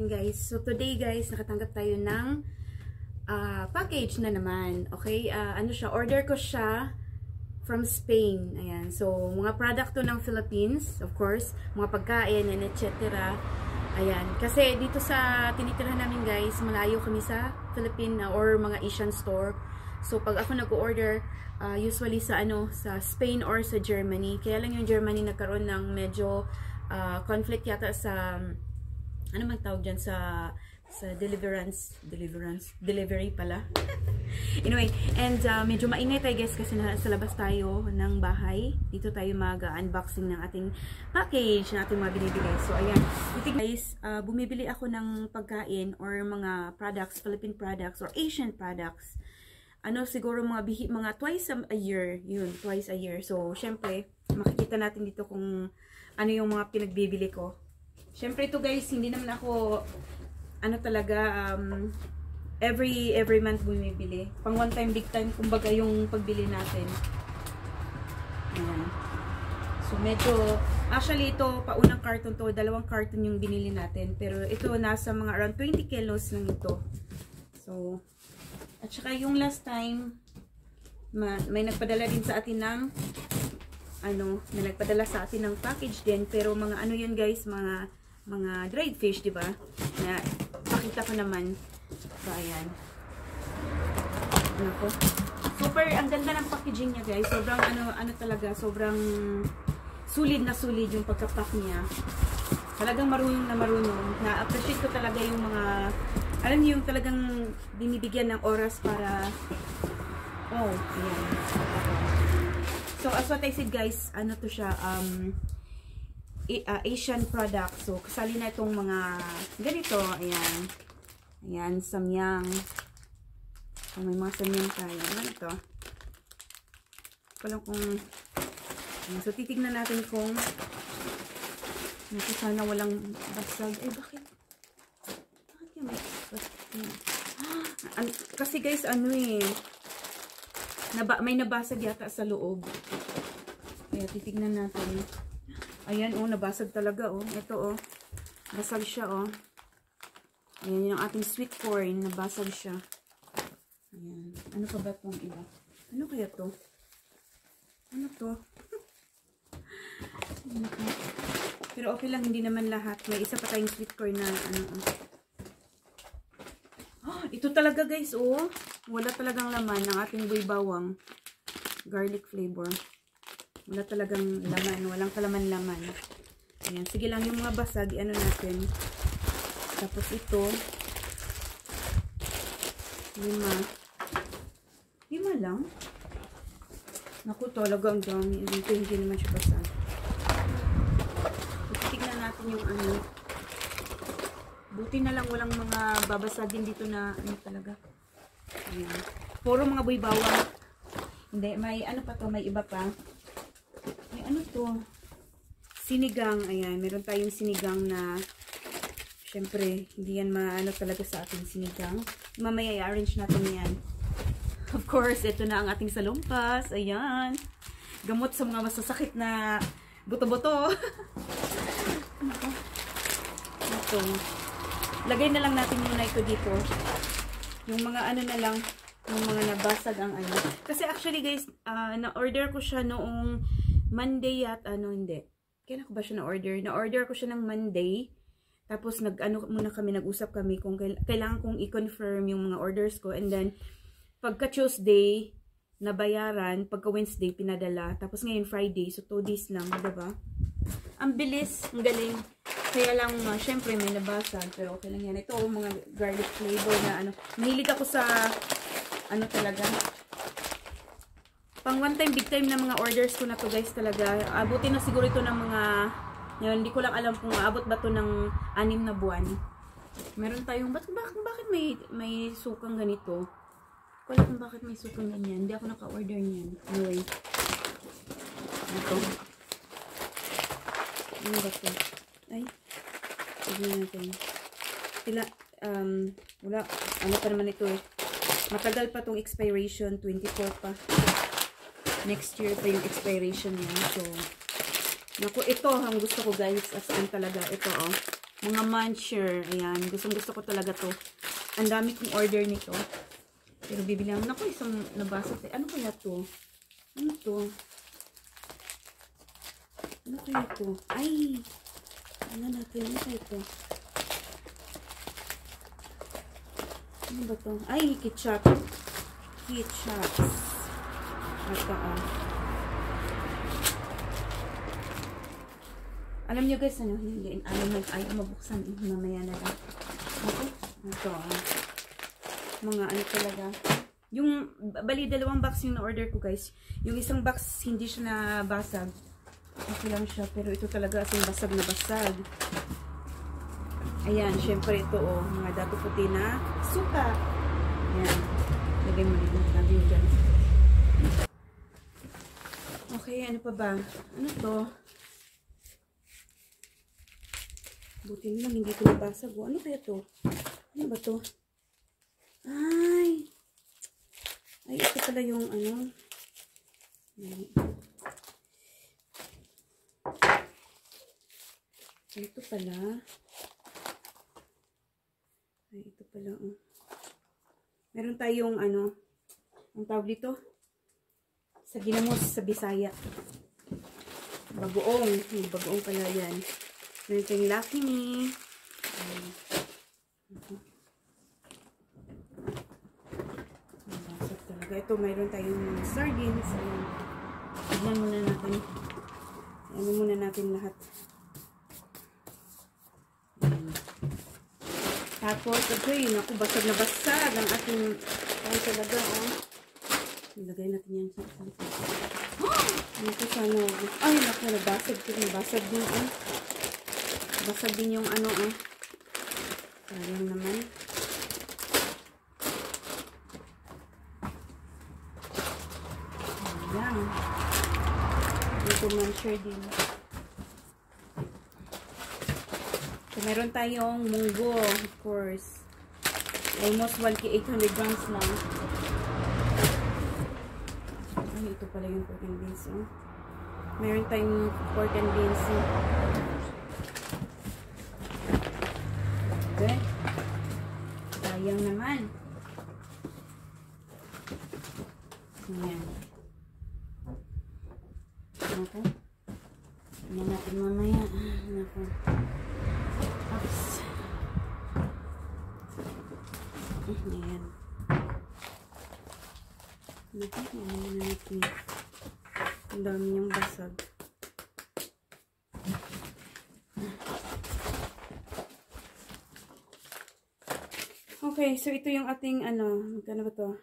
natin guys. So today guys, nakatanggap tayo ng package na naman. Okay, ano siya, order ko siya from Spain. Ayan, so mga product to ng Philippines, of course, mga pagkain and etc. Ayan, kasi dito sa tinitirhan namin guys, malayo kami sa Philippine or mga Asian store. So pag ako nag-order, usually sa sa Spain or sa Germany. Kaya lang yung Germany nagkaroon ng medyo conflict yata sa ano man tawag dyan sa delivery pala. Anyway, and medyo maingay tayo guys kasi sa labas tayo ng bahay. Dito tayo mag-unboxing ng ating package na ating mga binibili. So ayan, guys, bumibili ako ng pagkain or mga products, Philippine products or Asian products. Siguro mga twice a year, twice a year. So syempre, makikita natin dito kung ano yung mga pinagbibili ko. Syempre ito guys, hindi naman ako talaga every month bumibili. Pang one time big time kumbaga yung pagbili natin. Ayan. So medyo actually ito paunang carton to, dalawang carton yung binili natin, pero ito nasa mga around 20 kilos lang ito. So at saka yung last time may nagpadala din sa atin ng may nagpadala sa atin ng package din, pero mga yun guys, mga dried fish, di ba? Na pakita ko naman. So ayan. Ko. Super ang ganda ng packaging niya guys. Sobrang talaga, sobrang sulit na sulit yung pagka-pack niya. Talagang marunong na marunong. Na-appreciate ko talaga yung mga alam niyo yung talagang binibigyan ng oras para ayan. So as what I said guys, to siya Asian product. So kasali na itong mga ganito, ayan. Ayan, samyang. So, may mga samyang tayo. Ano ito? Walang kung so titignan natin kung sana walang basag. Bakit yung may kasi guys, may nabasag yata sa loob. Kaya titignan natin. Ayan, nabasag talaga, Ito, basag siya, Ayan, yung ating sweet corn, nabasag siya. Ayan. Ano pa ba itong iba? Ano kaya to? Ano to? Pero okay lang, hindi naman lahat. May isa pa tayong sweet corn na ito talaga guys, wala talagang laman ng ating buy bawang. Garlic flavor. Wala talagang laman, walang kalaman-laman. Ayan, sige lang yung mga basag, natin. Tapos ito, 5 lang. Naku, talagang dami. Dito hindi naman siya basag. Tignan natin yung buti na lang walang mga babasagin dito na talaga. Ayan. Puro mga buy bawang. Hindi, may pa to, may iba pa. May to? Sinigang. Ayan, meron tayong sinigang na syempre, hindi yan talaga sa ating sinigang. Mamaya i-arrange natin yan. Of course, ito na ang ating salumpas. Ayan. Gamot sa mga masasakit na buto-buto. Ito. Lagay na lang natin muna ito dito. Yung mga na lang, yung mga nabasag ang Kasi actually guys, na-order ko siya noong Monday at hindi. Kailan ko ba siya na-order? Na-order ko siya ng Monday. Tapos muna kami, nag-usap kami kung kailangan kong i-confirm yung mga orders ko. And then, pagka Tuesday, nabayaran. Pagka Wednesday, pinadala. Tapos ngayon Friday. So, 2 days lang. Diba? Ang bilis. Ang galing. Kaya lang, syempre, may nabasag. Pero okay lang yan. Ito, mga garlic flavor na Mahilig ako sa, talaga. Pang one time, big time na mga orders ko na to guys talaga. Abutin na siguro ito ng mga, hindi ko lang alam kung aabot ba to ng 6 na buwan. Meron tayong, bakit may sukang ganito? Wala kung bakit may sukang ganyan. Hindi ako naka-order niyan. Anyway. Ito. Ano ba ito? Ay. Tignan natin. Wala. Ano pa naman ito Matagal pa tong expiration. 24 pa. Next year pa yung expiration niya. So, naku, ito ang gusto ko guys. As in talaga. Ito Mga muncher. Ayan. Gusto ko talaga to. Ang dami kong order nito. Pero bibili naman ako isang nabasa. Ano kaya to? Ano to? Ano kaya to? Ay! Ano natin? Ano kaya to? Ano ba to? Ay! Ketchup. Ketchup. Ito Alam nyo guys, ano? Hindi. Ayaw mabuksan. Mamaya na lang. Ito mga ano talaga. Yung, bali, 2 box yung na-order ko guys. Yung isang box, hindi siya nabasag. Okay lang siya. Pero ito talaga asing basag na basag. Ayan, syempre ito mga dato puti na suka. Ayan. Lagay mo dito. Lagay mo dyan. Okay, ano pa ba? Ano to? Buti na lang, hindi ko nabasag. Ano kaya to? Ano ba to? Ay, ito pala yung ano. Ito pala. Ay, ito pala. Meron tayong ano. Ang tawag dito? Sa ginamos sa Bisaya. Bagoong. Bagoong pala yan. Meron tayong Lucky Me. Ito, mayroon tayong sardines. Ayan. Tignan muna natin. Ano muna natin lahat. Ayan. Tapos, ito yun. Ako, basag na basag ang ating ay talaga, Ilagay natin yan sa ano ko sana. Ay, naku, nabasag ko. Nabasag din, Basag din yung ano, Sayang naman. Ayan. Ito man sure din. So, meron tayong munggo, of course. Almost 800 grams lang. Ay, ito pala yung pork and beans, Meron tayong pork and beans. Okay. Sayang naman. Ayan. Naku. Ano natin mamaya. Naku. Oops. Ayan. Naku. Ano natin. Ang dami niyang basag. Okay. So, ito yung ating ano. Magkano ba to?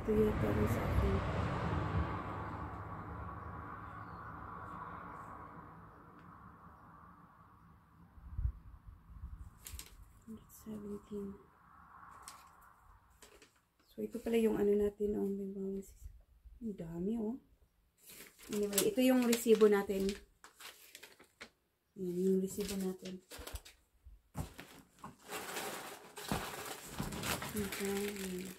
Ito yung gawin sa akin. $17. So, ito pala yung ano natin. Ang dami, Anyway, ito yung resibo natin. Yan, yung resibo natin. Okay.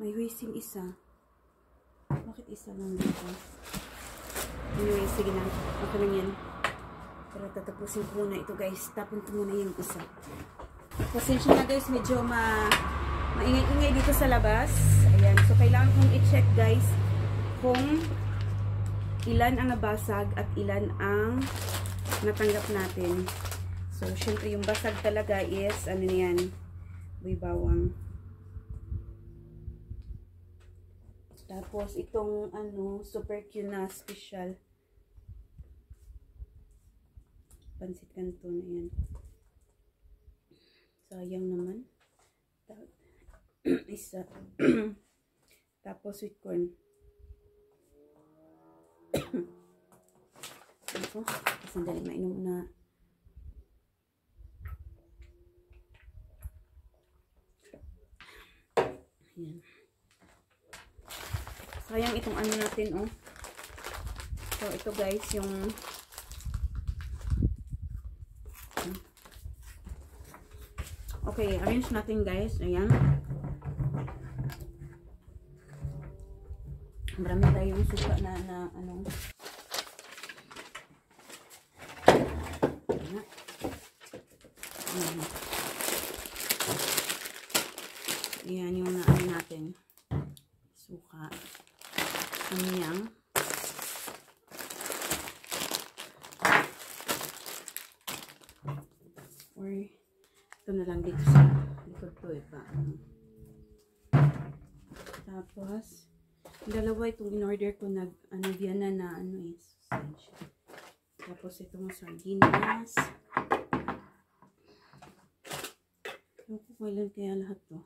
May huisim isa. Bakit isa lang dito? Anyway, sige na. Okay lang yan. Pero tatapusin ko muna ito guys. Tapon ko muna yung isa. Pasensya na guys. Medyo maingay-ingay dito sa labas. Ayan. So, kailangan kong i-check guys kung ilan ang nabasag at ilan ang natanggap natin. So, syempre yung basag talaga is, ano yan, buy bawang. Tapos, itong, super cute na special. Pansit canton na yan. Sayang naman. Isa. Tapos, sweet corn. Ito. Sandali, mainom na. Ayan. Sayang itong ano natin, oh. So, ito guys, yung okay, arrange natin guys. Ayan. Marami tayong suka na ano. Ayan. Ayan. Ayan yung naano natin. Suka. Samyang. Or ito na lang dito sa likod ko pa. Tapos dalawa itong in-order ko na ano Vienna na ano sausage. Tapos itong sardinas. Ano ko kailan kaya lahat to?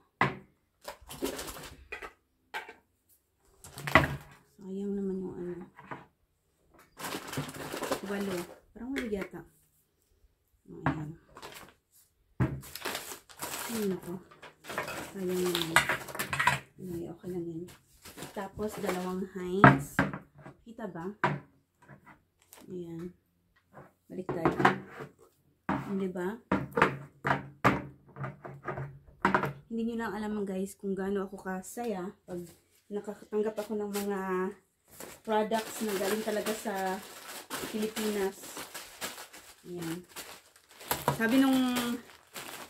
Sayang naman yung ano. 8. Parang 8 yata. Ayan. Ayun ako. Sayang naman. Anyway, okay lang yan. Tapos, 2 Heinz. Kita ba? Ayan. Baliktad. Hindi ba? Hindi nyo lang alam guys kung gaano ako kasaya pag nakakatanggap ako ng mga products na galing talaga sa Pilipinas. Ayan. Sabi nung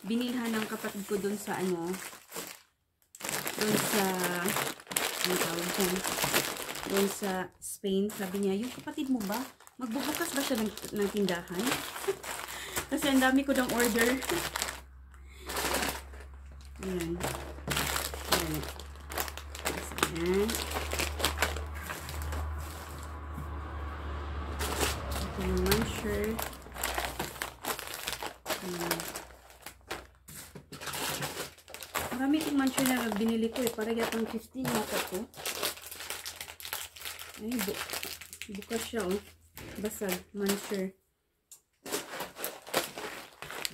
binilhan ng kapatid ko dun sa ano, dun sa dun sa Spain, sabi niya, yung kapatid mo ba, magbubukas ba siya ng tindahan? Kasi ang dami ko ng order. Ayan. Ayan. Ayan. Ito naman shirt. Ayan. Marami itong mansure na binili ko eh. Para yatang 15 yata ko. Ay, bukas siya oh. Basag. Mansure.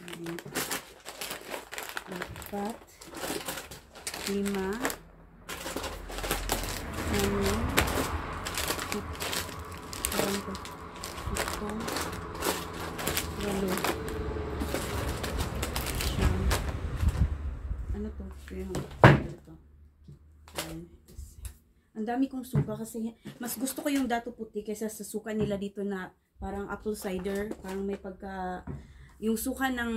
Ayan. 4, 5, 6, 7, 8, 9, 10, 11, 12. Ano to? Ang dami kong suka kasi mas gusto ko yung dato puti kaysa sa suka nila dito na parang apple cider. Parang may pagka yung suka ng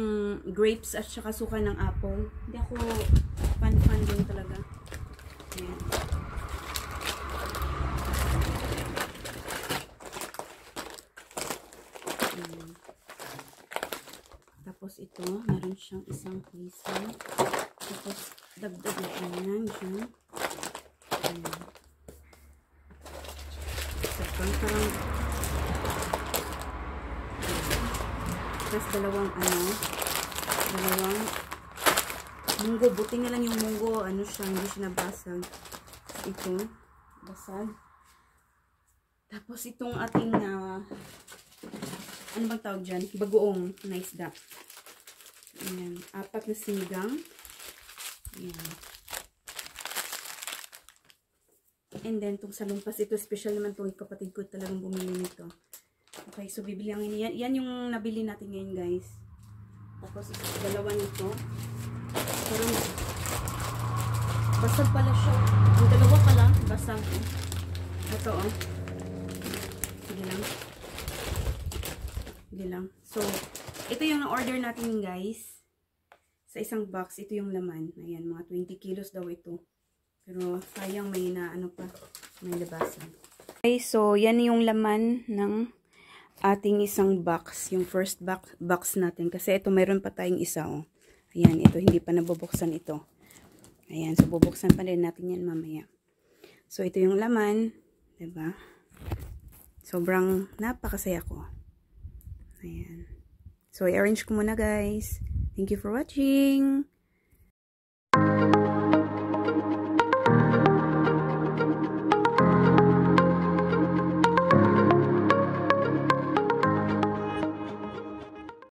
grapes at saka suka ng apple. Hindi ako fan din talaga. Ayan. Ayan. Tapos ito, meron siyang isang piso. Tapos dagdag na yan dyan. Ayan. So, parang tapos dalawang munggo. Buti na lang yung munggo. Ano siya, hindi siya nabasag. Ito, basag. Tapos itong ating ano bang tawag dyan? Bagoong na isda. Ayan. 4 na sinigang. Ayan. And then, itong salumpas. Ito, special naman itong kapatid ko talagang bumili nito. Okay, so bibili ang yan. Yan yung nabili natin ngayon, guys. Tapos, dalawa nito. Parang, basag pala siya. Ang dalawa pala, basag. Ito, oh. Sige lang. Sige lang. So, ito yung na-order natin, guys. Sa isang box, ito yung laman. Ayan, mga 20 kilos daw ito. Pero, sayang may may labasan. Okay, so, yan yung laman ng ating isang box, yung first box natin. Kasi ito, mayroon pa tayong isa, oh. Ayan, ito, hindi pa nabubuksan ito. Ayan, so bubuksan pa rin natin yan mamaya. So, ito yung laman, diba? Sobrang napakasaya ko. Ayan. So, i-arrange ko muna, guys. Thank you for watching.